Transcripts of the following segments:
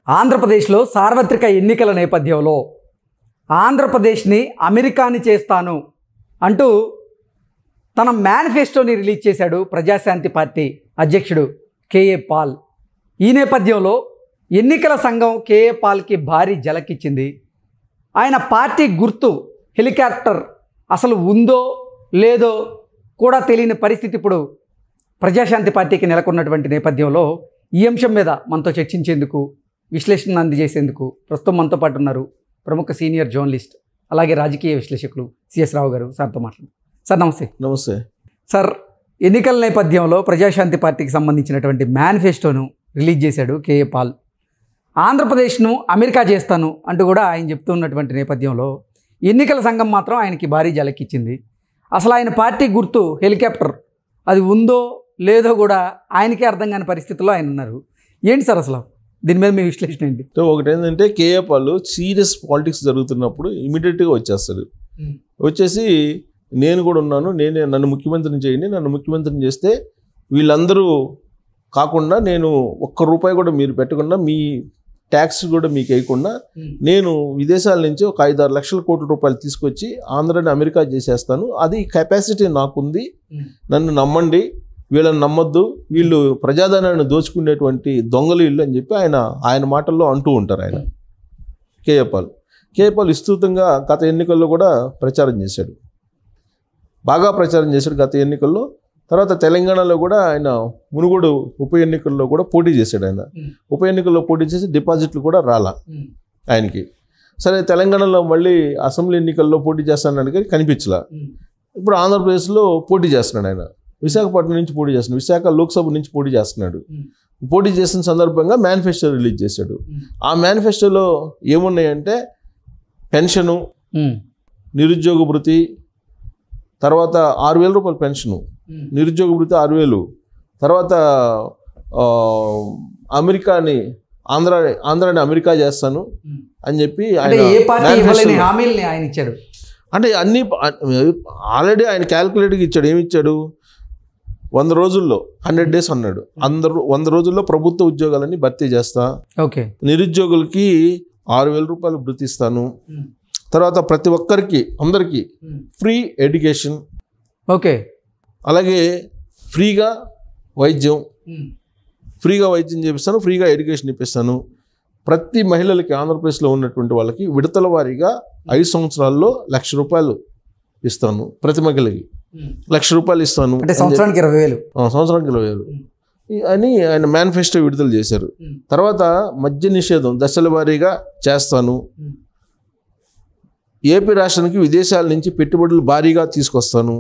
ఆంధ్రప్రదేశ్లో సార్వత్రిక ఎన్నికల నేపథ్యంలో ఆంధ్రప్రదేశ్ని అమెరికాని చేస్తాను అంటూ తన మేనిఫెస్టోని రిలీజ్ చేశాడు ప్రజాశాంతి పార్టీ అధ్యక్షుడు కేఏ పాల్. ఈ నేపథ్యంలో ఎన్నికల సంఘం కేఏ పాల్కి భారీ జలకిచ్చింది. ఆయన పార్టీ గుర్తు హెలికాప్టర్ అసలు ఉందో లేదో కూడా తెలియని పరిస్థితి ఇప్పుడు ప్రజాశాంతి పార్టీకి నెలకొన్నటువంటి నేపథ్యంలో ఈ అంశం మీద మనతో చర్చించేందుకు, విశ్లేషణ అందజేసేందుకు ప్రస్తుతం మనతో పాటు ఉన్నారు ప్రముఖ సీనియర్ జర్నలిస్ట్ అలాగే రాజకీయ విశ్లేషకులు సిఎస్ రావు గారు. సార్తో మాట్లాడు. సార్ నమస్తే. నమస్తే సార్. ఎన్నికల నేపథ్యంలో ప్రజాశాంతి పార్టీకి సంబంధించినటువంటి మేనిఫెస్టోను రిలీజ్ చేశాడు కేఏ పాల్. ఆంధ్రప్రదేశ్ను అమెరికా చేస్తాను అంటూ కూడా ఆయన చెప్తున్నటువంటి నేపథ్యంలో ఎన్నికల సంఘం మాత్రం ఆయనకి భారీ జలకిచ్చింది. అసలు ఆయన పార్టీ గుర్తు హెలికాప్టర్ అది ఉందో లేదో కూడా ఆయనకే అర్థం కాని పరిస్థితుల్లో ఆయన ఉన్నారు. ఏంటి సార్ అసలు దీని మీద మీ విశ్లేషణ ఏంటి? ఒకటి ఏంటంటే కేఏ పాల్ సీరియస్ పాలిటిక్స్ జరుగుతున్నప్పుడు ఇమీడియట్గా వచ్చేస్తాడు. వచ్చేసి నేను కూడా ఉన్నాను, నన్ను ముఖ్యమంత్రిని చేయండి, నన్ను ముఖ్యమంత్రిని చేస్తే వీళ్ళందరూ కాకుండా నేను ₹1 కూడా మీరు పెట్టకుండా మీ ట్యాక్స్ కూడా మీకు వేయకుండా నేను విదేశాల నుంచి ఒక 5-6 లక్షల కోట్ల రూపాయలు తీసుకొచ్చి ఆంధ్రాని అమెరికా చేసేస్తాను, అది కెపాసిటీ నాకుంది, నన్ను నమ్మండి, వీళ్ళని నమ్మొద్దు, వీళ్ళు ప్రజాధనాన్ని దోచుకునేటువంటి దొంగలు ఇల్లు అని చెప్పి ఆయన మాటల్లో అంటూ ఉంటారు ఆయన కేఏ పాల్ విస్తృతంగా గత ఎన్నికల్లో కూడా ప్రచారం చేశాడు, బాగా ప్రచారం చేశాడు గత ఎన్నికల్లో. తర్వాత తెలంగాణలో కూడా ఆయన మునుగోడు ఉప ఎన్నికల్లో కూడా పోటీ చేశాడు. ఆయన ఉప ఎన్నికల్లో పోటీ చేసి డిపాజిట్లు కూడా రాలా ఆయనకి. సరే తెలంగాణలో మళ్ళీ అసెంబ్లీ ఎన్నికల్లో పోటీ చేస్తానని కానీ కనిపించలా. ఇప్పుడు ఆంధ్రప్రదేశ్లో పోటీ చేస్తున్నాడు ఆయన, విశాఖపట్నం నుంచి పోటీ చేస్తున్నాడు, విశాఖ లోక్సభ నుంచి పోటీ చేస్తున్నాడు. పోటీ చేసిన సందర్భంగా మేనిఫెస్టో రిలీజ్ చేశాడు. ఆ మేనిఫెస్టోలో ఏమున్నాయంటే పెన్షను, నిరుద్యోగ భృతి, తర్వాత ₹6,000 పెన్షను, నిరుద్యోగ భృతి 6,000, తర్వాత ఆంధ్రాని అమెరికా చేస్తాను అని చెప్పి ఆయన ఇచ్చాడు. అంటే అన్ని ఆల్రెడీ ఆయన క్యాల్కులేట్గా ఇచ్చాడు. ఏమి ఇచ్చాడు? 100 రోజుల్లో 100 days అన్నాడు. 100 రోజుల్లో ప్రభుత్వ ఉద్యోగాలన్నీ భర్తీ చేస్తా, నిరుద్యోగులకి ₹6,000 భృతి ఇస్తాను, తర్వాత ప్రతి ఒక్కరికి అందరికీ ఫ్రీ ఎడ్యుకేషన్, అలాగే ఫ్రీగా వైద్యం చేపిస్తాను, ఫ్రీగా ఎడ్యుకేషన్ ఇప్పిస్తాను. ప్రతి మహిళలకి ఆంధ్రప్రదేశ్లో ఉన్నటువంటి వాళ్ళకి విడతల వారీగా 5 సంవత్సరాల్లో ₹1,00,000 ఇస్తాను, ప్రతి మహిళకి ₹1,00,000 ఇస్తాను, సంవత్సరానికి 20,000 అని ఆయన మేనిఫెస్టో విడుదల చేశారు. తర్వాత మద్య నిషేధం దశల వారీగా చేస్తాను, ఏపీ రాష్ట్రానికి విదేశాల నుంచి పెట్టుబడులు భారీగా తీసుకొస్తాను,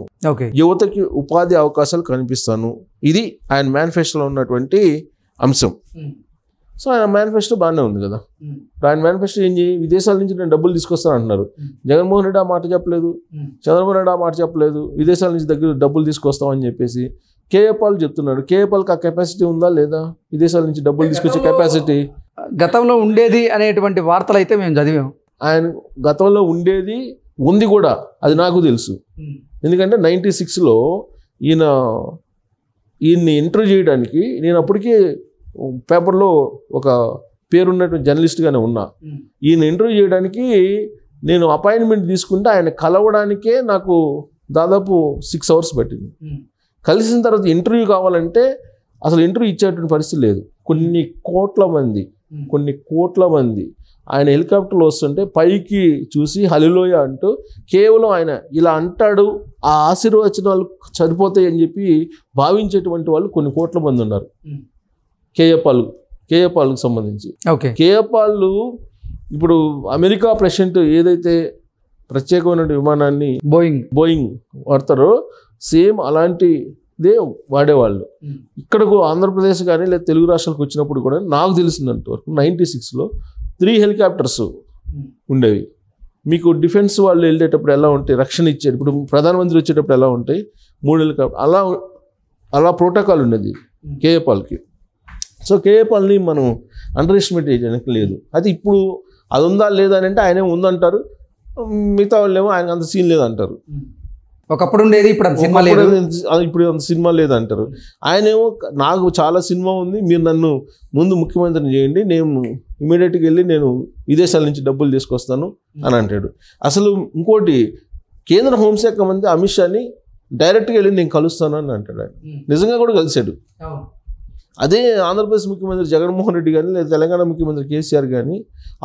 యువతకి ఉపాధి అవకాశాలు కనిపిస్తాను. ఇది ఆయన మేనిఫెస్టోలో ఉన్నటువంటి అంశం. సో ఆయన మేనిఫెస్టో బాగానే ఉంది కదా. ఆయన మేనిఫెస్టో ఏం చేయి, విదేశాల నుంచి నేను డబ్బులు తీసుకొస్తాను అంటున్నారు. జగన్మోహన్ రెడ్డి ఆ మాట చెప్పలేదు, చంద్రబాబు నాయుడు ఆ మాట చెప్పలేదు, విదేశాల నుంచి డబ్బులు తీసుకొస్తామని చెప్పేసి. కేఏ పాల్ చెప్తున్నాడు. కేఏ పాల్కి ఆ కెపాసిటీ ఉందా లేదా? విదేశాల నుంచి డబ్బులు తీసుకొచ్చే కెపాసిటీ గతంలో ఉండేది అనేటువంటి వార్తలు అయితే మేము చదివాం. ఆయన గతంలో ఉండేది ఉంది కూడా, అది నాకు తెలుసు. ఎందుకంటే 96లో ఈయన్ని ఇంటర్వ్యూ చేయడానికి నేను అప్పటికే పేపర్లో ఒక పేరున్నటువంటి జర్నలిస్ట్గానే ఉన్నా. ఈయన ఇంటర్వ్యూ చేయడానికి నేను అపాయింట్మెంట్ తీసుకుంటే ఆయన కలవడానికే నాకు దాదాపు 6 hours పట్టింది. కలిసిన తర్వాత ఇంటర్వ్యూ కావాలంటే అసలు ఇంటర్వ్యూ ఇచ్చేటువంటి పరిస్థితి లేదు. కొన్ని కోట్ల మంది ఆయన హెలికాప్టర్లో వస్తుంటే పైకి చూసి హలిలోయ అంటూ కేవలం ఆయన ఇలా అంటాడు, ఆ ఆశీర్వచనాలు సరిపోతాయి అని చెప్పి భావించేటువంటి వాళ్ళు కొన్ని కోట్ల మంది ఉన్నారు కేఏ పాల్కు సంబంధించి. కేఏ పాల్ ఇప్పుడు అమెరికా ప్రెసిడెంట్ ఏదైతే ప్రత్యేకమైన విమానాన్ని బోయింగ్ వాడతారో సేమ్ అలాంటిదే వాడేవాళ్ళు. ఇక్కడకు ఆంధ్రప్రదేశ్ కానీ లేదా తెలుగు రాష్ట్రాలకు వచ్చినప్పుడు కూడా నాకు తెలిసినంత వరకు 96లో 3 హెలికాప్టర్స్ ఉండేవి. మీకు డిఫెన్స్ వాళ్ళు వెళ్ళేటప్పుడు ఎలా ఉంటాయి, రక్షణ ఇచ్చేది, ఇప్పుడు ప్రధానమంత్రి వచ్చేటప్పుడు ఎలా ఉంటాయి 3 హెలికాప్టర్, అలా ప్రోటోకాల్ ఉండేది కేఏ పాల్కి. సో కేఏ పాల్ని మనం అండర్ ఎస్టిమేట్ చేయడానికి లేదు. అది ఇప్పుడు అది ఉందా లేదా అని అంటే ఆయనే ఉందంటారు, మిగతా వాళ్ళు ఏమో ఆయన అంత సీన్ లేదంటారు. ఒకప్పుడు ఉండేది, ఇప్పుడు అంత సినిమా లేదంటారు. ఆయనేమో నాకు చాలా సినిమా ఉంది, మీరు నన్ను ముందు ముఖ్యమంత్రిని చేయండి, నేను ఇమీడియట్గా వెళ్ళి నేను విదేశాల నుంచి డబ్బులు తీసుకొస్తాను అని అంటాడు. అసలు ఇంకోటి కేంద్ర హోంశాఖ మంత్రి అమిత్ షాని డైరెక్ట్గా వెళ్ళి నేను కలుస్తాను అని అంటాడు. ఆయన నిజంగా కూడా కలిశాడు. అదే ఆంధ్రప్రదేశ్ ముఖ్యమంత్రి జగన్మోహన్ రెడ్డి కానీ లేదా తెలంగాణ ముఖ్యమంత్రి కేసీఆర్ కానీ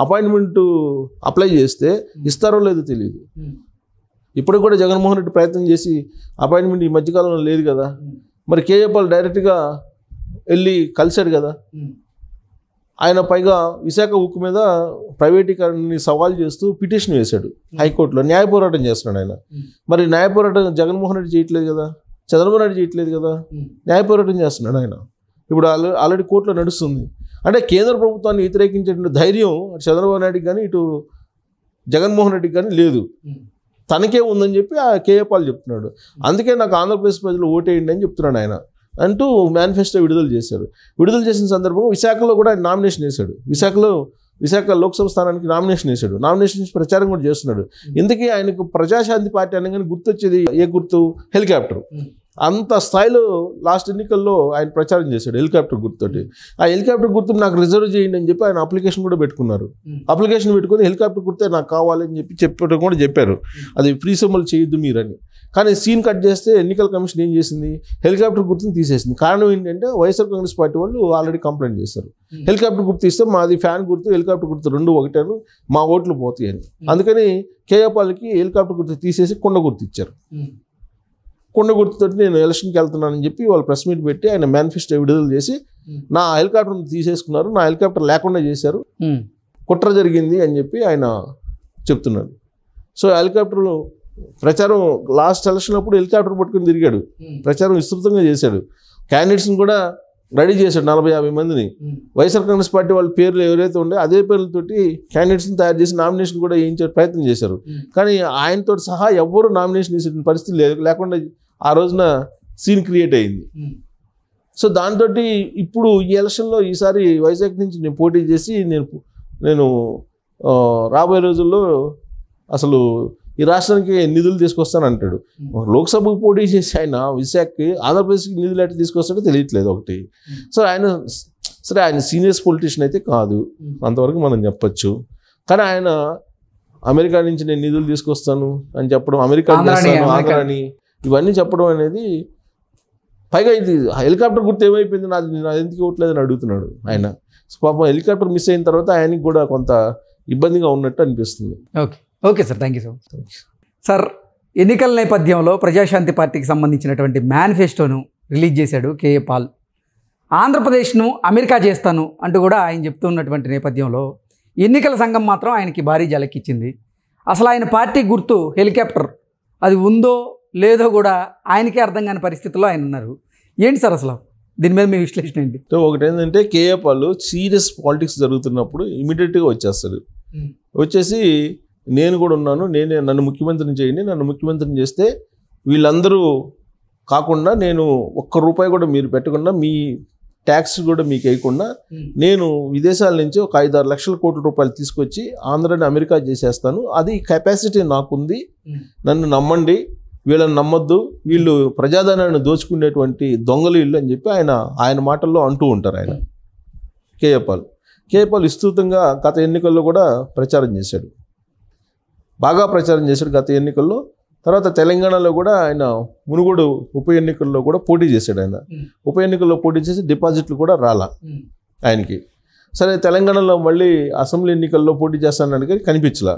అపాయింట్మెంట్ అప్లై చేస్తే ఇస్తారో లేదో తెలియదు. ఇప్పుడు కూడా జగన్మోహన్ రెడ్డి ప్రయత్నం చేసి అపాయింట్మెంట్ ఈ మధ్యకాలంలో లేదు కదా. మరి కేఏ పాల్ డైరెక్ట్గా వెళ్ళి కలిశాడు కదా. ఆయన పైగా విశాఖ ఉక్కు మీద ప్రైవేటీకరణని సవాల్ చేస్తూ పిటిషన్ వేశాడు హైకోర్టులో. న్యాయ పోరాటం చేస్తున్నాడు ఆయన. మరి న్యాయ పోరాటం జగన్మోహన్ రెడ్డి చేయట్లేదు కదా, చంద్రబాబు నాయుడు చేయట్లేదు కదా, న్యాయ పోరాటం చేస్తున్నాడు ఆయన. ఇప్పుడు ఆల్రెడీ కోర్టులో నడుస్తుంది. అంటే కేంద్ర ప్రభుత్వాన్ని వ్యతిరేకించే ధైర్యం చంద్రబాబు నాయుడుకి కానీ ఇటు జగన్మోహన్ రెడ్డికి కానీ లేదు. తనకే ఉందని చెప్పి ఆ కేఏ పాల్ చెప్తున్నాడు. అందుకే నాకు ఆంధ్రప్రదేశ్ ప్రజలు ఓటేయండి అని చెప్తున్నాడు ఆయన అంటూ మేనిఫెస్టో విడుదల చేశారు. విడుదల చేసిన సందర్భంగా విశాఖలో కూడా ఆయన నామినేషన్ వేశాడు. విశాఖ లోక్సభ స్థానానికి నామినేషన్ వేశాడు. నామినేషన్ వేసి ప్రచారం కూడా చేస్తున్నాడు. ఇందుకే ఆయనకు ప్రజాశాంతి పార్టీ అనగానే గుర్తొచ్చేది ఏ గుర్తు? హెలికాప్టర్. అంత స్థాయిలో లాస్ట్ ఎన్నికల్లో ఆయన ప్రచారం చేశాడు హెలికాప్టర్ గుర్తుతోటి. ఆ హెలికాప్టర్ గుర్తు నాకు రిజర్వ్ చేయండి అని చెప్పి ఆయన అప్లికేషన్ కూడా పెట్టుకున్నారు. అప్లికేషన్ పెట్టుకుని హెలికాప్టర్ గుర్తే నాకు కావాలని చెప్పడం కూడా చెప్పారు. అది ఫ్రీ సింబల్ చేయొద్దు మీరని. కానీ సీన్ కట్ చేస్తే ఎన్నికల కమిషన్ ఏం చేసింది? హెలికాప్టర్ గుర్తుని తీసేసింది. కారణం ఏంటంటే వైఎస్ఆర్ కాంగ్రెస్ పార్టీ వాళ్ళు ఆల్రెడీ కంప్లైంట్ చేశారు. హెలికాప్టర్ గుర్తు ఇస్తే మాది ఫ్యాన్ గుర్తు హెలికాప్టర్ గుర్తు రెండు ఒకటాను, మా ఓట్లు పోతాయి అని. అందుకని కేఏ పాల్కి హెలికాప్టర్ గుర్తు తీసేసి కొండ గుర్తు ఇచ్చారు. కొండ గుర్తుతో నేను ఎలక్షన్కి వెళ్తున్నానని చెప్పి వాళ్ళు ప్రెస్ మీట్ పెట్టి ఆయన మేనిఫెస్టో విడుదల చేసి నా హెలికాప్టర్ తీసేసుకున్నారు, నా హెలికాప్టర్ లేకుండా చేశారు, కుట్ర జరిగింది అని చెప్పి ఆయన చెప్తున్నాడు. సో హెలికాప్టర్లు ప్రచారం లాస్ట్ ఎలక్షన్ అప్పుడు హెలికాప్టర్ పట్టుకుని తిరిగాడు. ప్రచారం విస్తృతంగా చేశాడు. క్యాండిడేట్స్ని కూడా రెడీ చేశాడు 40-50 మందిని. వైఎస్ఆర్ కాంగ్రెస్ పార్టీ వాళ్ళ పేర్లు ఎవరైతే ఉండే అదే పేర్లతోటి క్యాండిడేట్స్ని తయారు చేసి నామినేషన్ కూడా వేయించే ప్రయత్నం చేశారు. కానీ ఆయనతో సహా ఎవ్వరూ నామినేషన్ వేసే పరిస్థితి లేకుండా ఆ రోజున సీన్ క్రియేట్ అయింది. సో దాంతో ఇప్పుడు ఈ ఎలక్షన్లో ఈసారి వైజాగ్ నుంచి నేను పోటీ చేసి నేను రాబోయే రోజుల్లో అసలు ఈ రాష్ట్రానికి నిధులు తీసుకొస్తాను అంటాడు. లోక్సభకు పోటీ చేసి ఆయన విశాఖకి ఆంధ్రప్రదేశ్కి నిధులు ఎట్లా తీసుకొస్తాడో తెలియట్లేదు ఒకటి. సో ఆయన సీనియర్స్ పొలిటీషియన్ అయితే కాదు, అంతవరకు మనం చెప్పచ్చు. కానీ ఆయన అమెరికా నుంచి నేను నిధులు తీసుకొస్తాను అని చెప్పడం, అమెరికా ఆంధ్రాని ఇవన్నీ చెప్పడం అనేది, పైగా ఇది హెలికాప్టర్ గుర్తు ఏమైపోయింది నాది ఎందుకు ఇవ్వట్లేదని అడుగుతున్నాడు ఆయన. పాపం హెలికాప్టర్ మిస్ అయిన తర్వాత ఆయనకి కూడా కొంత ఇబ్బందిగా ఉన్నట్టు అనిపిస్తుంది. Okay sir, thank you so much. Sir, ఎన్నికల నేపథ్యంలో ప్రజాశాంతి పార్టీకి సంబంధించినటువంటి మేనిఫెస్టోను రిలీజ్ చేశాడు కేఏ పాల్. ఆంధ్రప్రదేశ్ను అమెరికా చేస్తాను అంటూ కూడా ఆయన చెప్తున్నటువంటి నేపథ్యంలో ఎన్నికల సంఘం మాత్రం ఆయనకి భారీ జలకిచ్చింది. అసలు ఆయన పార్టీ గుర్తు హెలికాప్టర్, అది ఉందో లేదో కూడా ఆయనకే అర్థం కాని పరిస్థితుల్లో ఆయన ఉన్నారు. ఏంటి సార్ అసలు దీని మీద మీ విశ్లేషణ ఏంటి? ఒకటి ఏంటంటే కేఏ పాల్ సీరియస్ పాలిటిక్స్ జరుగుతున్నప్పుడు ఇమీడియట్గా వచ్చేస్తాడు. వచ్చేసి నేను కూడా ఉన్నాను, నన్ను ముఖ్యమంత్రిని చేయండి, నన్ను ముఖ్యమంత్రిని చేస్తే వీళ్ళందరూ కాకుండా నేను ₹1 కూడా మీరు పెట్టకుండా మీ ట్యాక్స్ కూడా మీకు వేయకుండా నేను విదేశాల నుంచి ఒక 5-6 లక్షల కోట్ల రూపాయలు తీసుకొచ్చి ఆంధ్రాని అమెరికా చేసేస్తాను, అది కెపాసిటీ నాకుంది, నన్ను నమ్మండి, వీళ్ళని నమ్మొద్దు, వీళ్ళు ప్రజాధనాన్ని దోచుకునేటువంటి దొంగలు ఇల్లు అని చెప్పి ఆయన మాటల్లో అంటూ ఉంటారు ఆయన. కేఏ పాల్ విస్తృతంగా గత ఎన్నికల్లో కూడా ప్రచారం చేశాడు, బాగా ప్రచారం చేశాడు గత ఎన్నికల్లో. తర్వాత తెలంగాణలో కూడా ఆయన మునుగోడు ఉప ఎన్నికల్లో కూడా పోటీ చేశాడు. ఆయన ఉప ఎన్నికల్లో పోటీ చేసి డిపాజిట్లు కూడా రాలా ఆయనకి. సరే, తెలంగాణలో మళ్ళీ అసెంబ్లీ ఎన్నికల్లో పోటీ చేస్తానని కానీ కనిపించలా.